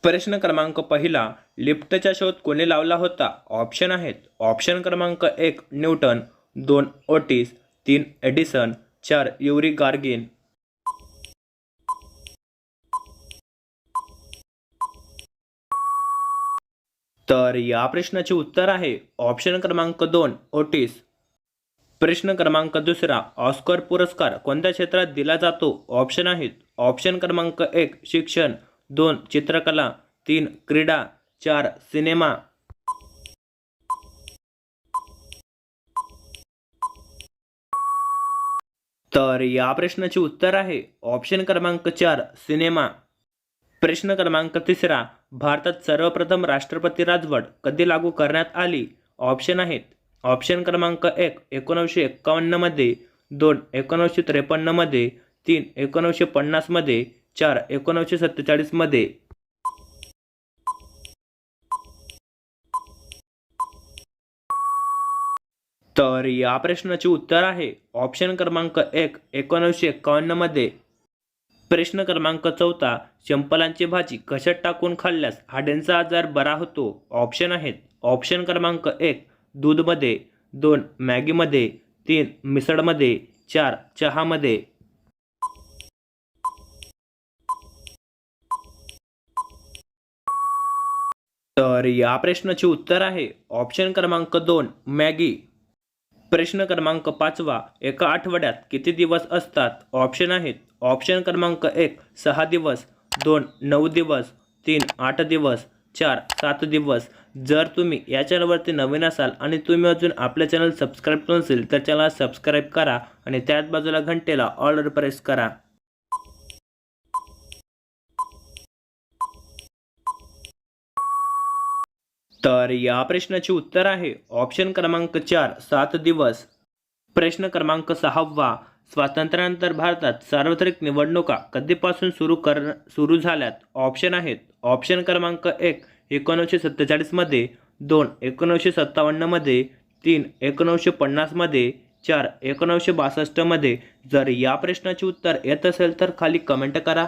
प्रश्न क्रमांक पहिला, लिफ्टचा शोध कोणी लावला होता? ऑप्शन आहेत. ऑप्शन क्रमांक 1 Newton, 2 Otis, 3 Edison, 4 Yuri Gagarin. तर या प्रश्नाचे उत्तर आहे ऑप्शन क्रमांक 2 ओटिस. प्रश्न क्रमांक दुसरा, ऑस्कर पुरस्कार कोणत्या क्षेत्रात दिला जातो? ऑप्शन आहेत. ऑप्शन क्रमांक 1 शिक्षण, 2 चित्रकला, 3 क्रीडा, 4 सिनेमा. तर या प्रश्नाचे उत्तर आहे ऑप्शन क्रमांक 4 सिनेमा. प्रश्न क्रमांक तिसरा, भारतात सर्वप्रथम राष्ट्रपती राजवट कधी लागू करण्यात आली? ऑप्शन आहेत. ऑप्शन क्रमांक 1 1951 मध्ये, 2 1953 मध्ये, 3 1950 मध्ये, 4 1947 मध्ये. तर या प्रश्नाचे उत्तर आहे ऑप्शन क्रमांक 1 1951 मध्ये. प्रश्न क्रमांक चौथा, चंपलांची भाजी कशात टाकून खाल्ल्यास हाडांचा आजार बरा होतो? ऑप्शन आहेत. ऑप्शन क्रमांक 1 दूधमध्ये, 2 मॅगीमध्ये, 3 मिसळमध्ये, 4 चहामध्ये. तर या प्रश्नाचे उत्तर आहे ऑप्शन क्रमांक 2 मॅगी. प्रश्न क्रमांक 5वा, एका आठवड्यात किती दिवस असतात? ऑप्शन आहेत. ऑप्शन क्रमांक 1 6 दिवस, 2 9 दिवस, 3 8 दिवस, 4 7 दिवस. जर तुम्ही या चॅनलवरती नवीन असाल आणि तुम्ही अजून आपल्या चॅनल सबस्क्राईब केलं नसेल तर चॅनल सबस्क्राईब करा आणि त्याच बाजूला घंटेला ऑलवर प्रेस करा. तर या प्रश्नाचे उत्तर आहे ऑप्शन क्रमांक 4 7 दिवस. प्रश्न क्रमांक 6वा, स्वातंत्र्यानंतर भारतात सार्वत्रिक निवडणुका कधीपासून सुरू झाल्यात? ऑप्शन आहेत. ऑप्शन क्रमांक 1 1947 मध्ये, 2 1957 मध्ये, 3 1950 मध्ये, 4 1962 मध्ये. जर या प्रश्नाचे उत्तर येत असेल तर खाली कमेंट करा.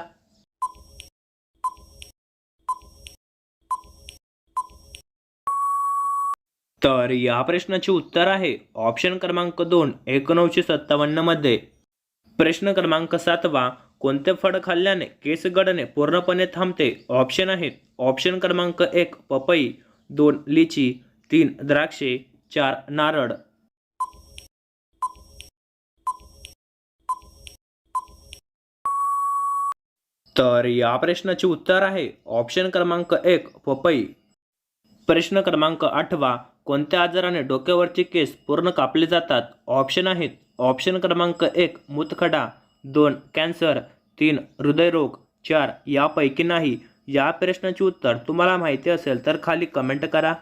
तर या प्रश्नाचे उत्तर आहे ऑप्शन क्रमांक 2 1957 मध्ये. प्रश्न क्रमांक 7वा, कोणते फळ खाल्ल्याने केस गळणे पूर्णपणे थांबते? ऑप्शन आहेत. ऑप्शन क्रमांक 1 पपई, 2 लिची, 3 द्राक्षे, 4 नारळ. तर या प्रश्नाचे उत्तर आहे ऑप्शन क्रमांक 1 पपई. प्रश्न क्रमांक 8वा, कोणत्या आजाराने डोक्यावरचे केस पूर्ण कापले जातात? ऑप्शन आहेत. ऑप्शन क्रमांक 1 मूतखडा, 2 कॅन्सर, 3 हृदयरोग, 4 यापैकी नाही. या प्रश्नाचे उत्तर तुम्हाला माहिती असेल तर खाली कमेंट करा.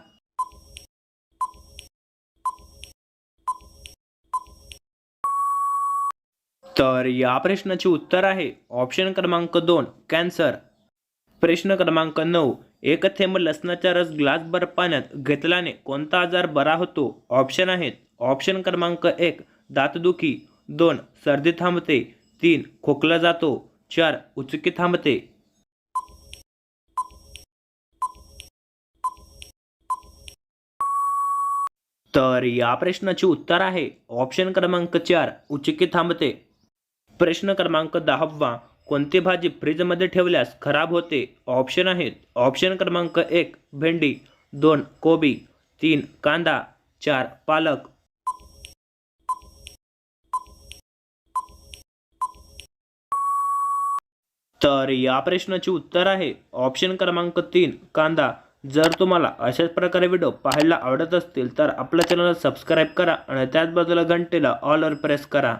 तर या प्रश्नाचे उत्तर आहे ऑप्शन क्रमांक 2 कॅन्सर. प्रश्न क्रमांक 9, एक थेंब लसणाचा रस ग्लासभर पाण्यात घेतल्याने कोणता आजार बरा होतो? ऑप्शन आहेत. ऑप्शन क्रमांक 1 दातदुखी, 2 सर्दी थांबते, 3 खोकला जातो, 4 उचकी थांबते. तर या प्रश्नाचे उत्तर आहे ऑप्शन क्रमांक 4 उचकी थांबते. प्रश्न क्रमांक 10वा, कोणती भाजी फ्रीजमध्ये ठेवल्यास खराब होते? ऑप्शन आहेत. ऑप्शन क्रमांक 1 भेंडी, 2 कोबी, 3 कांदा, 4 पालक. तर या प्रश्नाचे उत्तर आहे ऑप्शन क्रमांक 3 कांदा. जर तुम्हाला अशाच प्रकारे व्हिडिओ पाहायला आवडत असतील तर आपल्या चॅनलला सबस्क्राईब करा आणि त्याच बाजूला घंटेला ऑलवर प्रेस करा.